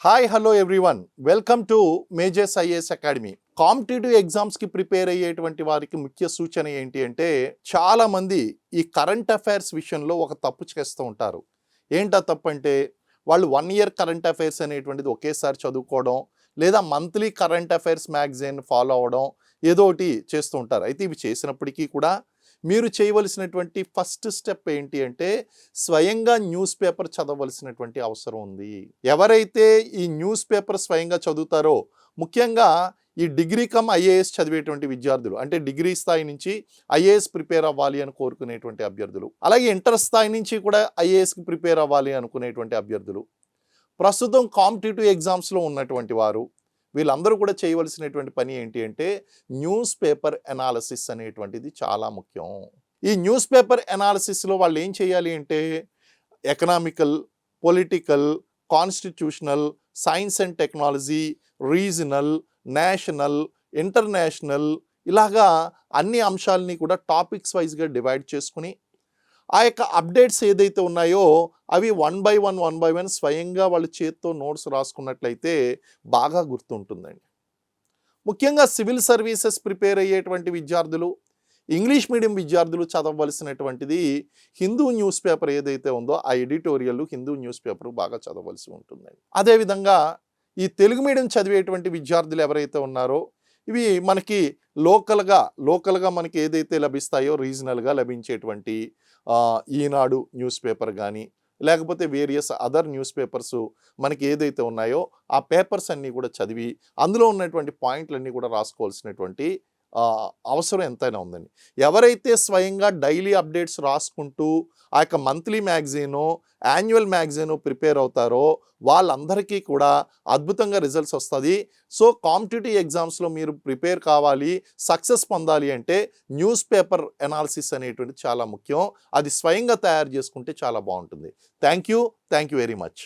Hi hello everyone welcome to Majors IAS Academy. Competitive ఎగ్జామ్స్కి prepare అయ్యేటువంటి వారికి ముఖ్య సూచన ఏంటి అంటే, చాలామంది ఈ కరెంట్ అఫైర్స్ విషయంలో ఒక తప్పు చేస్తూ ఉంటారు. ఏంటా తప్పు అంటే, వాళ్ళు 1 ఇయర్ కరెంట్ అఫైర్స్ అనేటువంటిది ఒకేసారి చదువుకోవడం, లేదా monthly current affairs magazine follow అవ్వడం, ఏదో ఒకటి చేస్తూ ఉంటారు. అయితే ఇవి చేసినప్పటికీ కూడా మీరు చేయవలసినటువంటి ఫస్ట్ స్టెప్ ఏంటి అంటే, స్వయంగా న్యూస్ పేపర్ చదవలసినటువంటి అవసరం ఉంది. ఎవరైతే ఈ న్యూస్ పేపర్ స్వయంగా చదువుతారో, ముఖ్యంగా ఈ డిగ్రీ కమ్ ఐఏఎస్ చదివేటువంటి విద్యార్థులు, అంటే డిగ్రీ స్థాయి నుంచి ఐఏఎస్ ప్రిపేర్ అవ్వాలి అని కోరుకునేటువంటి అభ్యర్థులు, అలాగే ఇంటర్ స్థాయి నుంచి కూడా ఐఏఎస్కి ప్రిపేర్ అవ్వాలి అనుకునేటువంటి అభ్యర్థులు, ప్రస్తుతం కాంపిటేటివ్ ఎగ్జామ్స్లో ఉన్నటువంటి వారు, వీళ్ళందరూ కూడా చేయవలసినటువంటి పని ఏంటి అంటే, న్యూస్ పేపర్ ఎనాలిసిస్ అనేటువంటిది చాలా ముఖ్యం. ఈ న్యూస్ పేపర్ ఎనాలిసిస్లో వాళ్ళు ఏం చేయాలి అంటే, economical, political, constitutional, science and technology, regional, national, international, ఇలాగా అన్ని అంశాలని కూడా టాపిక్స్ వైజ్గా డివైడ్ చేసుకుని, ఆ యొక్క అప్డేట్స్ ఏదైతే ఉన్నాయో అవి వన్ బై వన్ స్వయంగా వాళ్ళ చేత్తో నోట్స్ రాసుకున్నట్లయితే బాగా గుర్తుంటుందండి. ముఖ్యంగా సివిల్ సర్వీసెస్ ప్రిపేర్ అయ్యేటువంటి విద్యార్థులు, ఇంగ్లీష్ మీడియం విద్యార్థులు చదవలసినటువంటిది హిందూ న్యూస్ పేపర్ ఏదైతే ఉందో ఆ ఎడిటోరియల్ హిందూ న్యూస్ పేపర్ బాగా చదవలసి ఉంటుందండి. అదేవిధంగా ఈ తెలుగు మీడియం చదివేటువంటి విద్యార్థులు ఎవరైతే ఉన్నారో, ఇవి మనకి లోకల్గా మనకి ఏదైతే లభిస్తాయో రీజనల్గా లభించేటువంటి ఈనాడు న్యూస్ పేపర్ కానీ, లేకపోతే వేరియస్ అదర్ న్యూస్ పేపర్స్ మనకి ఏదైతే ఉన్నాయో ఆ పేపర్స్ అన్నీ కూడా చదివి అందులో ఉన్నటువంటి పాయింట్లన్నీ కూడా రాసుకోవాల్సినటువంటి అవసరం ఎంతైనా ఉందండి. ఎవరైతే స్వయంగా డైలీ అప్డేట్స్ రాసుకుంటూ ఆ యొక్క monthly magazine, annual magazine prepare అవుతారో వాళ్ళందరికీ కూడా అద్భుతంగా రిజల్ట్స్ వస్తుంది. సో కాంపిటేటివ్ ఎగ్జామ్స్లో మీరు ప్రిపేర్ కావాలి, సక్సెస్ పొందాలి అంటే న్యూస్ పేపర్ ఎనాలిసిస్ అనేటువంటిది చాలా ముఖ్యం. అది స్వయంగా తయారు చేసుకుంటే చాలా బాగుంటుంది. Thank you very much.